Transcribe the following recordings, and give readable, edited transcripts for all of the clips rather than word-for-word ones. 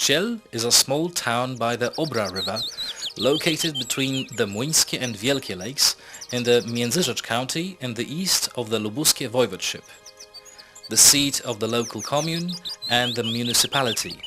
Trzciel is a small town by the Obra River, located between the Młyńskie and Wielkie lakes in the Międzyrzecz county in the east of the Lubuskie voivodeship, the seat of the local commune and the municipality.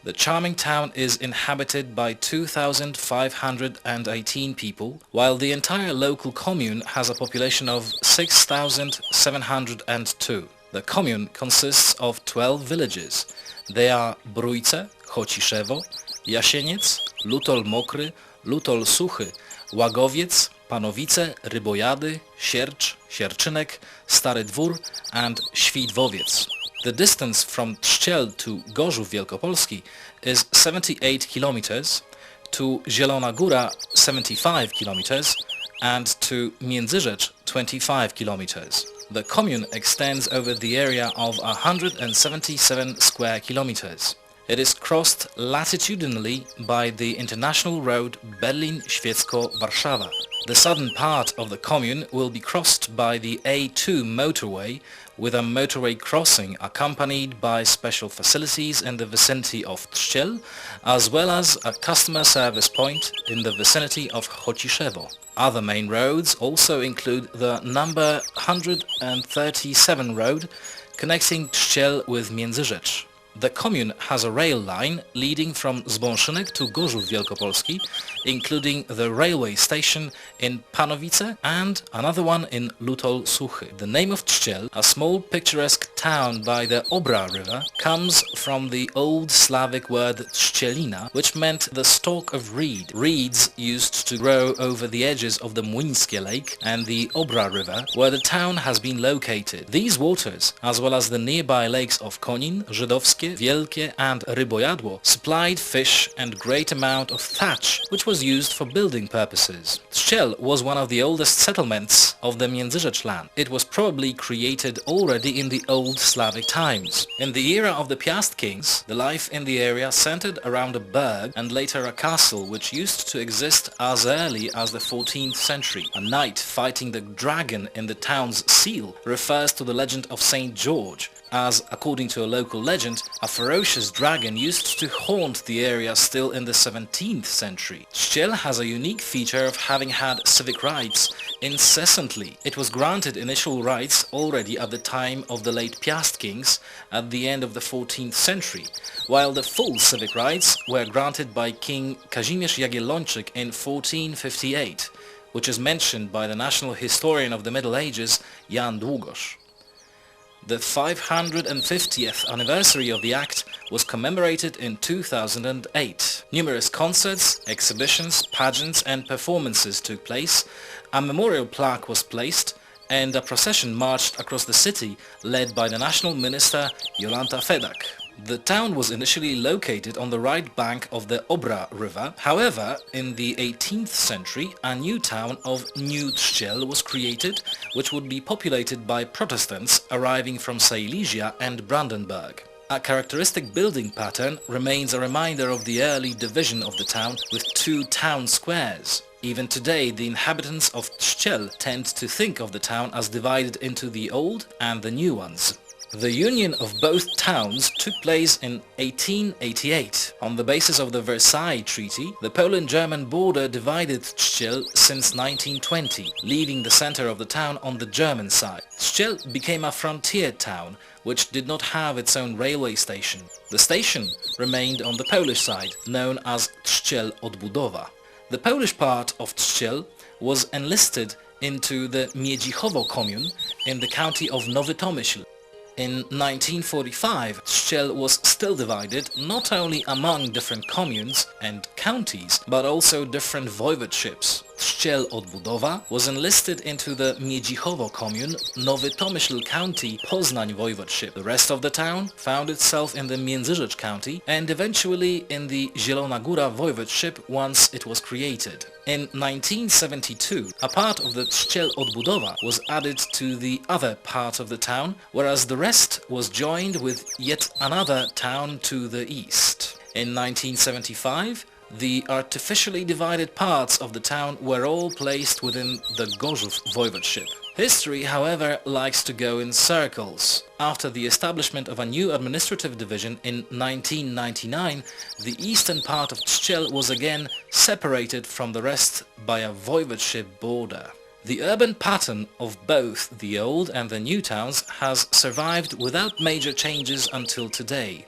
The charming town is inhabited by 2,518 people, while the entire local commune has a population of 6,702. The commune consists of 12 villages. They are Brójce, Chociszewo, Jasieniec, Lutol Mokry, Lutol Suchy, Łagowiec, Panowice, Rybojady, Siercz, Sierczynek, Stary Dwór and Świdwowiec. The distance from Trzciel to Gorzów Wielkopolski is 78 kilometers, to Zielona Góra 75 kilometers and to Międzyrzecz 25 kilometers. The commune extends over the area of 177 square kilometers. It is crossed latitudinally by the international road Berlin-Świecko-Warszawa. The southern part of the commune will be crossed by the A2 motorway, with a motorway crossing accompanied by special facilities in the vicinity of Trzciel, as well as a customer service point in the vicinity of Chociszewo. Other main roads also include the number 137 road connecting Trzciel with Międzyrzecz. The commune has a rail line leading from Zbąszynek to Gorzów Wielkopolski, including the railway station in Panowice and another one in Lutol Suchy. The name of Trzciel, a small picturesque town by the Obra River, comes from the Old Slavic word Trzcielina, which meant the stalk of reed. Reeds used to grow over the edges of the Młyńskie lake and the Obra River, where the town has been located. These waters, as well as the nearby lakes of Konin, Żydowskie, Wielkie and Rybojadło, supplied fish and great amount of thatch, which was used for building purposes. Trzciel was one of the oldest settlements of the Międzyrzecz land. It was probably created already in the old Slavic times. In the era of the Piast kings, the life in the area centered around a burg and later a castle which used to exist as early as the 14th century. A knight fighting the dragon in the town's seal refers to the legend of Saint George, as, according to a local legend, a ferocious dragon used to haunt the area still in the 17th century. Trzciel has a unique feature of having had civic rights incessantly. It was granted initial rights already at the time of the late Piast kings at the end of the 14th century, while the full civic rights were granted by King Kazimierz Jagiellończyk in 1458, which is mentioned by the national historian of the Middle Ages, Jan Długosz. The 550th anniversary of the Act was commemorated in 2008. Numerous concerts, exhibitions, pageants and performances took place, a memorial plaque was placed, and a procession marched across the city led by the National Minister Jolanta Fedak. The town was initially located on the right bank of the Obra River. However, in the 18th century, a new town of New Trzciel was created, which would be populated by Protestants arriving from Silesia and Brandenburg. A characteristic building pattern remains a reminder of the early division of the town with two town squares. Even today, the inhabitants of Trzciel tend to think of the town as divided into the old and the new ones. The union of both towns took place in 1888. On the basis of the Versailles Treaty, the Poland-German border divided Trzciel since 1920, leaving the center of the town on the German side. Trzciel became a frontier town, which did not have its own railway station. The station remained on the Polish side, known as Trzciel Odbudowa. The Polish part of Trzciel was enlisted into the Miedzichowo commune in the county of Nowy Tomyśl. In 1945, Trzciel was still divided not only among different communes and counties, but also different voivodeships. Trzciel Odbudowa was enlisted into the Miedzichowo commune, Nowy Tomyśl county, Poznań voivodeship. The rest of the town found itself in the Międzyrzecz county and eventually in the Zielona Góra voivodeship once it was created. In 1972, a part of the Trzciel Odbudowa was added to the other part of the town, whereas the rest was joined with yet another town to the east. In 1975, the artificially divided parts of the town were all placed within the Gorzów voivodeship. History, however, likes to go in circles. After the establishment of a new administrative division in 1999, the eastern part of Trzciel was again separated from the rest by a voivodeship border. The urban pattern of both the old and the new towns has survived without major changes until today.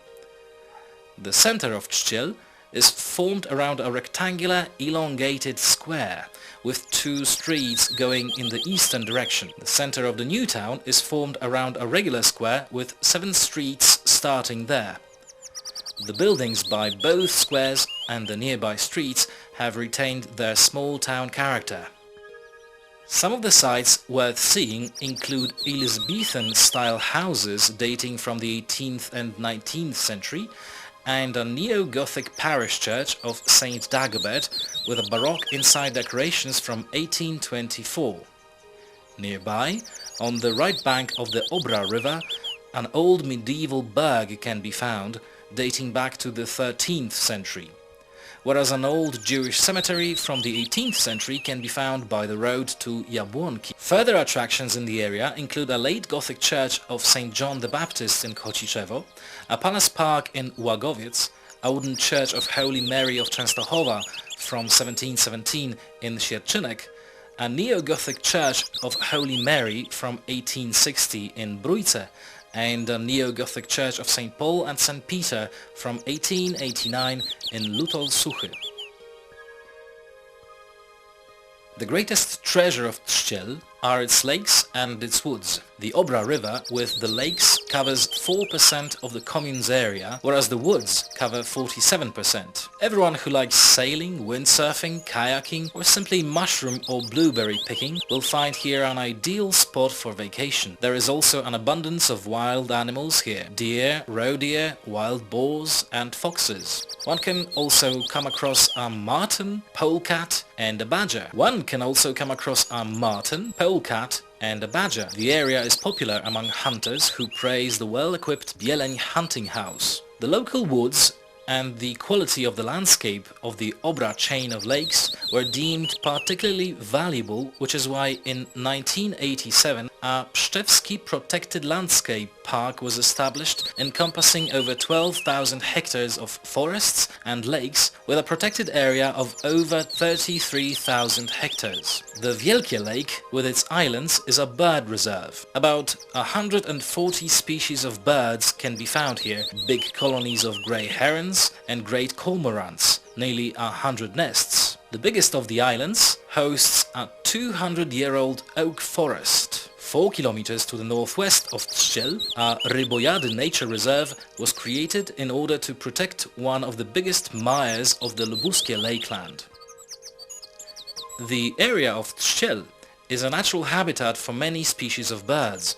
The center of Trzciel is formed around a rectangular, elongated square with two streets going in the eastern direction. The center of the new town is formed around a regular square with 7 streets starting there. The buildings by both squares and the nearby streets have retained their small town character. Some of the sites worth seeing include Elizabethan-style houses dating from the 18th and 19th century, and a neo-Gothic parish church of St. Dagobert with a Baroque inside decorations from 1824. Nearby, on the right bank of the Obra River, an old medieval burg can be found, dating back to the 13th century, whereas an old Jewish cemetery from the 18th century can be found by the road to Jabłonki. Further attractions in the area include a late Gothic church of St. John the Baptist in Kociszewo, a palace park in Łagowiec, a wooden church of Holy Mary of Częstochowa from 1717 in Sierczynek, a neo-Gothic church of Holy Mary from 1860 in Brójce, and a neo-Gothic church of St. Paul and St. Peter from 1889 in Lutol Suchy. The greatest treasure of Trzciel are its lakes and its woods. The Obra River with the lakes covers 4% of the commune's area, whereas the woods cover 47%. Everyone who likes sailing, windsurfing, kayaking, or simply mushroom or blueberry picking will find here an ideal spot for vacation. There is also an abundance of wild animals here: deer, roe deer, wild boars and foxes. One can also come across a marten, polecat and a badger. And a badger. The area is popular among hunters who praise the well-equipped Bieleń hunting house. The local woods and the quality of the landscape of the Obra chain of lakes were deemed particularly valuable, which is why in 1987 a Pszczewski Protected Landscape Park was established, encompassing over 12,000 hectares of forests and lakes with a protected area of over 33,000 hectares. The Wielkie Lake, with its islands, is a bird reserve. About 140 species of birds can be found here, big colonies of grey herons and great cormorants, nearly 100 nests. The biggest of the islands hosts a 200-year-old oak forest. 4 kilometers to the northwest of Trzciel, a Rybojady nature reserve was created in order to protect one of the biggest mires of the lubuskie lakeland. The area of Trzciel is a natural habitat for many species of birds,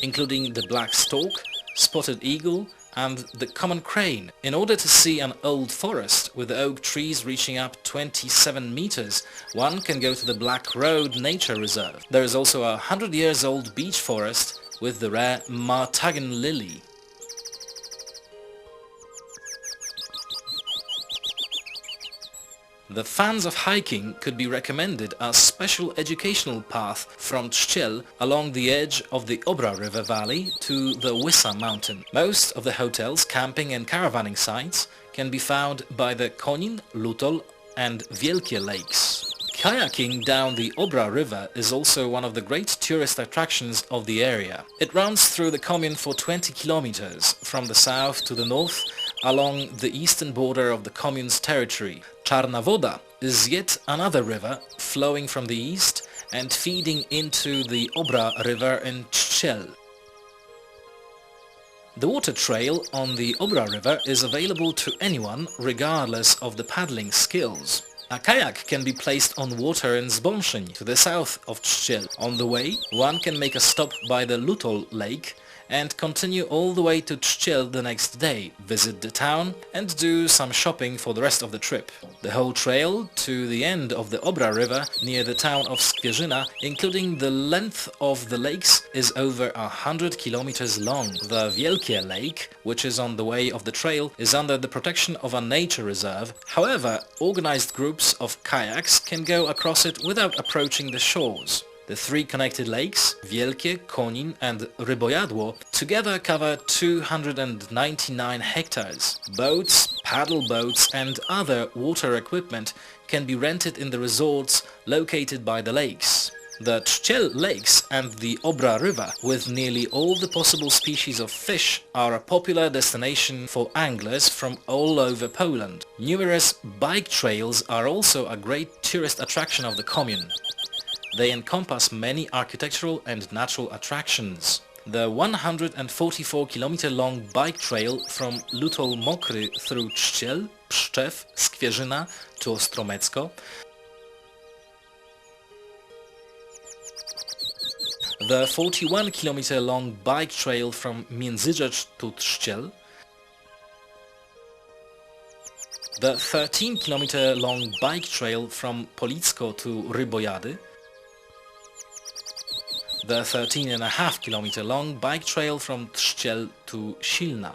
including the black stork, spotted eagle, and the common crane. In order to see an old forest with oak trees reaching up 27 meters, one can go to the Black Road Nature Reserve. There is also a 100-years-old beech forest with the rare Martagan lily. The fans of hiking could be recommended a special educational path from Trzciel along the edge of the Obra River Valley to the Wysa mountain. Most of the hotels, camping and caravanning sites can be found by the Konin, Lutol and Wielkie lakes. Kayaking down the Obra River is also one of the great tourist attractions of the area. It runs through the commune for 20 kilometers from the south to the north along the eastern border of the commune's territory. Czarna Woda is yet another river flowing from the east and feeding into the Obra River in Trzciel. The water trail on the Obra River is available to anyone regardless of the paddling skills. A kayak can be placed on water in Zbąszyń to the south of Trzciel. On the way, one can make a stop by the Lutol Lake and continue all the way to Trzciel the next day, visit the town and do some shopping for the rest of the trip. The whole trail to the end of the Obra River near the town of Skwierzyna, including the length of the lakes, is over 100 kilometers long. The Wielkie Lake, which is on the way of the trail, is under the protection of a nature reserve. However, organized groups of kayaks can go across it without approaching the shores. The three connected lakes, Wielkie, Konin and Rybojadło, together cover 299 hectares. Boats, paddle boats and other water equipment can be rented in the resorts located by the lakes. The Trzciel lakes and the Obra River, with nearly all the possible species of fish, are a popular destination for anglers from all over Poland. Numerous bike trails are also a great tourist attraction of the commune. They encompass many architectural and natural attractions. The 144-kilometer-long bike trail from Lutol Mokry through Trzciel, Pszczew, Skwierzyna to Ostromecko, the 41-kilometer-long bike trail from Międzyrzecz to Trzciel, the 13-kilometer-long bike trail from Policko to Rybojady, the 13.5-kilometer-long bike trail from Trzciel to Silna.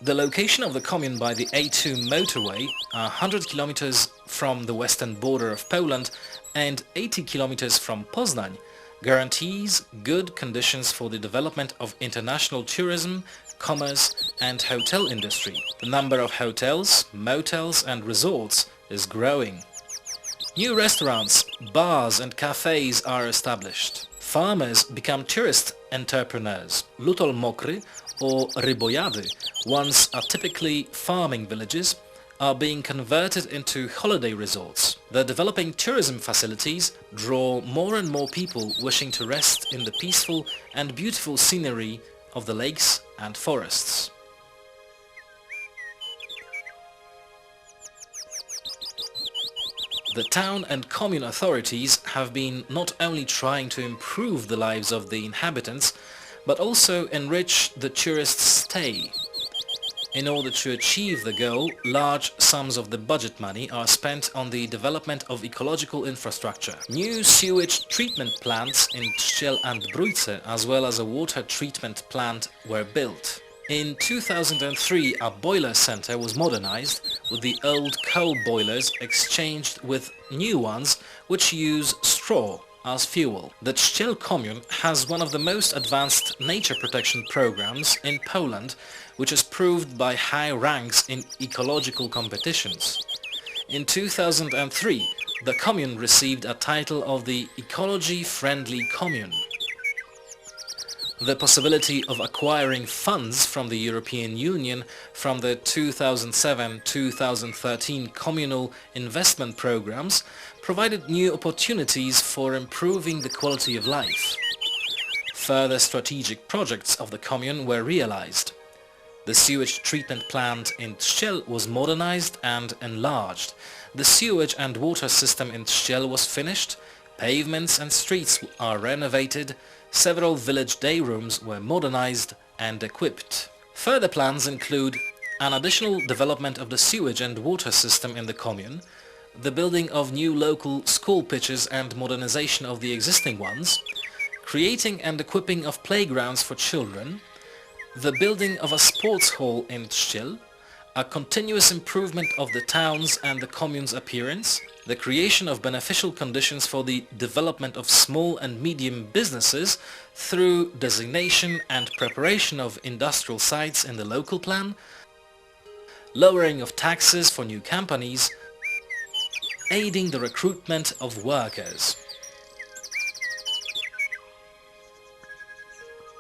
The location of the commune by the A2 motorway, 100 kilometers from the western border of Poland and 80 kilometers from Poznań, guarantees good conditions for the development of international tourism, commerce and hotel industry. The number of hotels, motels and resorts is growing. New restaurants, bars and cafes are established. Farmers become tourist entrepreneurs. Lutol Mokry or Rybojady, once typically farming villages, are being converted into holiday resorts. The developing tourism facilities draw more and more people wishing to rest in the peaceful and beautiful scenery of the lakes and forests. The town and commune authorities have been not only trying to improve the lives of the inhabitants, but also enrich the tourists' stay. In order to achieve the goal, large sums of the budget money are spent on the development of ecological infrastructure. New sewage treatment plants in Trzciel and Brójce, as well as a water treatment plant, were built. In 2003, a boiler center was modernized, with the old coal boilers exchanged with new ones which use straw as fuel. The Trzciel commune has one of the most advanced nature protection programs in Poland, which is proved by high ranks in ecological competitions. In 2003, the commune received a title of the Ecology-Friendly Commune. The possibility of acquiring funds from the European Union from the 2007-2013 communal investment programs provided new opportunities for improving the quality of life. Further strategic projects of the commune were realized. The sewage treatment plant in Trzciel was modernized and enlarged. The sewage and water system in Trzciel was finished, pavements and streets are renovated, several village day rooms were modernized and equipped. Further plans include an additional development of the sewage and water system in the commune, the building of new local school pitches and modernization of the existing ones, creating and equipping of playgrounds for children, the building of a sports hall in Trzciel, a continuous improvement of the town's and the commune's appearance, the creation of beneficial conditions for the development of small and medium businesses through designation and preparation of industrial sites in the local plan, lowering of taxes for new companies, aiding the recruitment of workers.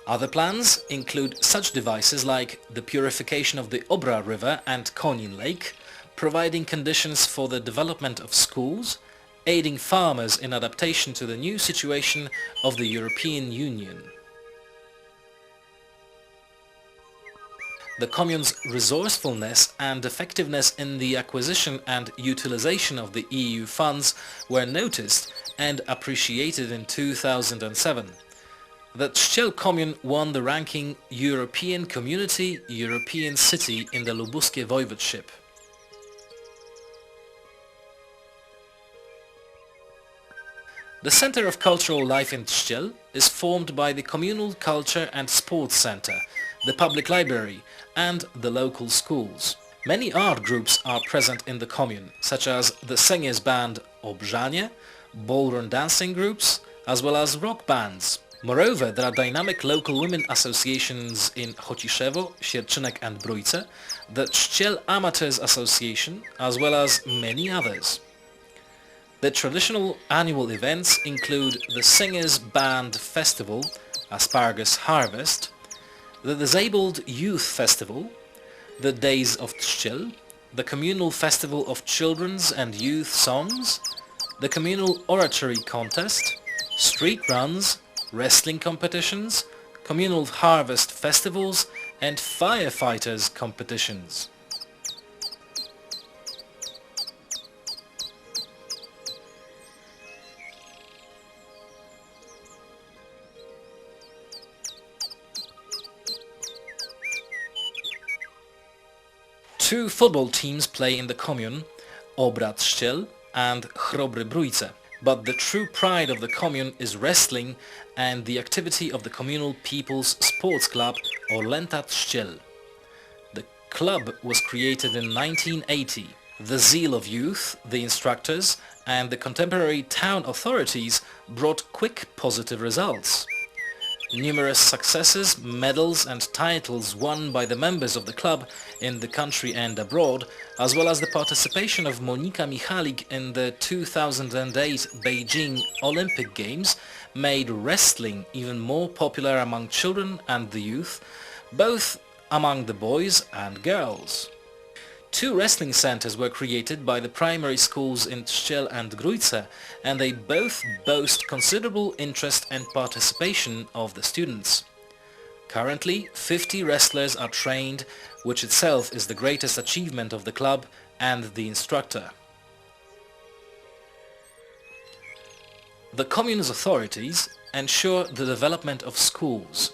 Other plans include such devices like the purification of the Obra River and Konin Lake, providing conditions for the development of schools, aiding farmers in adaptation to the new situation of the European Union. The commune's resourcefulness and effectiveness in the acquisition and utilization of the EU funds were noticed and appreciated in 2007. The Trzciel commune won the ranking European Community, European City in the lubuskie voivodeship. The center of cultural life in Trzciel is formed by the communal culture and sports center, the public library and the local schools. Many art groups are present in the commune, such as the singers band Obrzanie, ballroom dancing groups, as well as rock bands. Moreover, there are dynamic local women associations in Chociszewo, Sierczynek and Brójce, the Trzciel Amateurs Association, as well as many others. The traditional annual events include the Singers Band Festival, Asparagus Harvest, the Disabled Youth Festival, the Days of Trzciel, the Communal Festival of Children's and Youth Songs, the Communal Oratory Contest, street runs, wrestling competitions, communal harvest festivals and firefighters competitions. Two football teams play in the commune, Obra Trzciel and Chrobry Brójce. But the true pride of the commune is wrestling and the activity of the communal people's sports club or Lenta Trzciel. The club was created in 1980. The zeal of youth, the instructors and the contemporary town authorities brought quick positive results. Numerous successes, medals and titles won by the members of the club in the country and abroad, as well as the participation of Monika Michalik in the 2008 Beijing Olympic Games, made wrestling even more popular among children and the youth, both among the boys and girls. Two wrestling centers were created by the primary schools in Trzciel and Grójce, and they both boast considerable interest and participation of the students. Currently, 50 wrestlers are trained, which itself is the greatest achievement of the club and the instructor. The commune's authorities ensure the development of schools.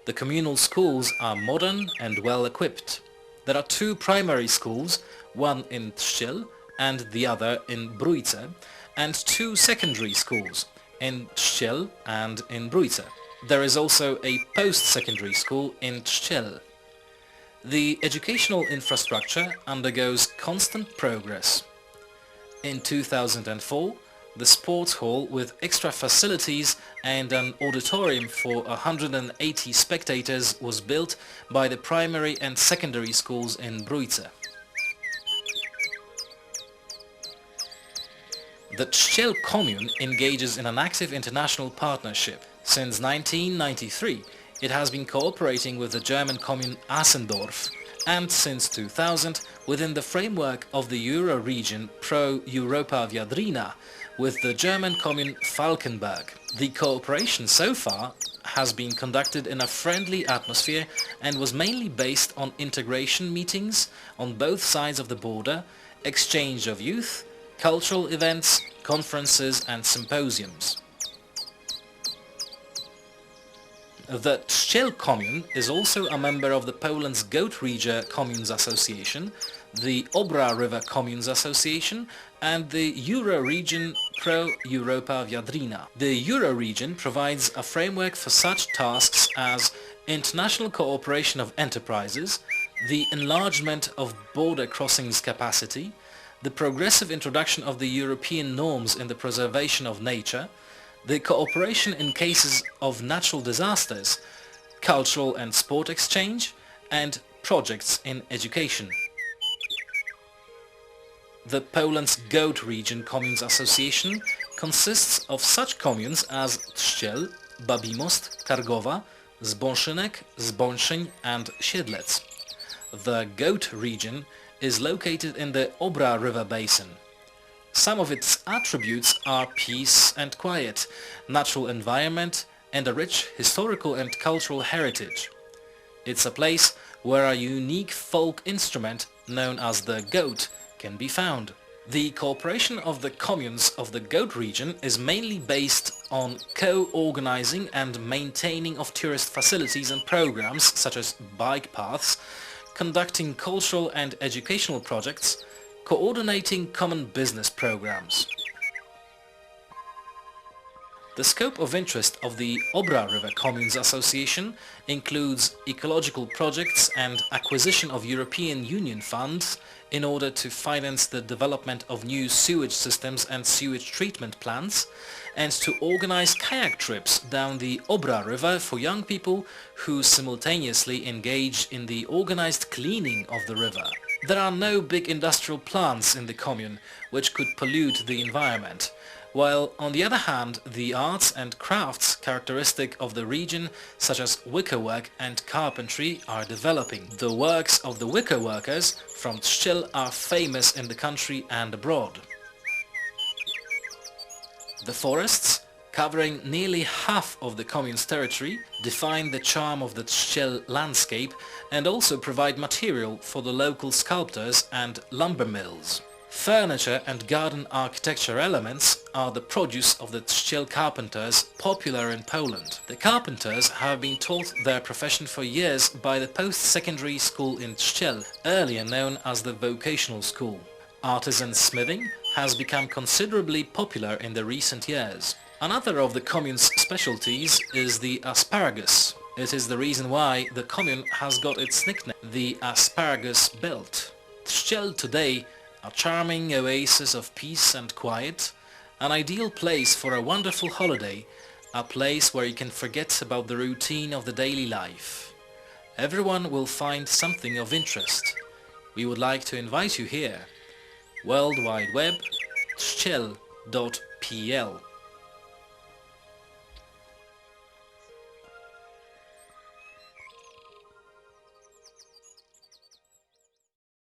The communal schools are modern and well equipped. There are two primary schools, one in Trzciel and the other in Brójce, and two secondary schools, in Trzciel and in Brójce. There is also a post-secondary school in Trzciel. The educational infrastructure undergoes constant progress. In 2004, the sports hall with extra facilities and an auditorium for 180 spectators was built by the primary and secondary schools in Brójce. The Trzciel commune engages in an active international partnership. Since 1993, it has been cooperating with the German commune Asendorf, and since 2000 within the framework of the Euro region Pro-Europa Viadrina with the German commune Falkenberg. The cooperation so far has been conducted in a friendly atmosphere and was mainly based on integration meetings on both sides of the border, exchange of youth, cultural events, conferences and symposiums. The Trzciel commune is also a member of the Poland's Goat Region Communes Association, the Obra River Communes Association and the Euro Region Pro-Europa Viadrina. The Euro Region provides a framework for such tasks as international cooperation of enterprises, the enlargement of border crossings capacity, the progressive introduction of the European norms in the preservation of nature, the cooperation in cases of natural disasters, cultural and sport exchange, and projects in education. The Poland's Goat Region Communes Association consists of such communes as Trzciel, Babimost, Kargowa, Zbąszynek, Zbąszyń and Siedlec. The Goat Region is located in the Obra River Basin. Some of its attributes are peace and quiet, natural environment and a rich historical and cultural heritage. It's a place where a unique folk instrument known as the goat can be found. The cooperation of the communes of the Goat region is mainly based on co-organizing and maintaining of tourist facilities and programs such as bike paths, conducting cultural and educational projects, coordinating common business programs. The scope of interest of the Obra River Communes Association includes ecological projects and acquisition of European Union funds in order to finance the development of new sewage systems and sewage treatment plants, and to organize kayak trips down the Obra River for young people who simultaneously engage in the organized cleaning of the river. There are no big industrial plants in the commune which could pollute the environment, while on the other hand the arts and crafts characteristic of the region, such as wickerwork and carpentry, are developing. The works of the wicker workers from Trzciel are famous in the country and abroad. The forests, covering nearly half of the commune's territory, define the charm of the Trzciel landscape and also provide material for the local sculptors and lumber mills. Furniture and garden architecture elements are the produce of the Trzciel carpenters, popular in Poland. The carpenters have been taught their profession for years by the post-secondary school in Trzciel, earlier known as the vocational school. Artisan smithing has become considerably popular in the recent years. Another of the commune's specialties is the asparagus. It is the reason why the commune has got its nickname, the Asparagus Belt. Trzciel today, a charming oasis of peace and quiet, an ideal place for a wonderful holiday, a place where you can forget about the routine of the daily life. Everyone will find something of interest. We would like to invite you here. World Wide Web, trzciel.pl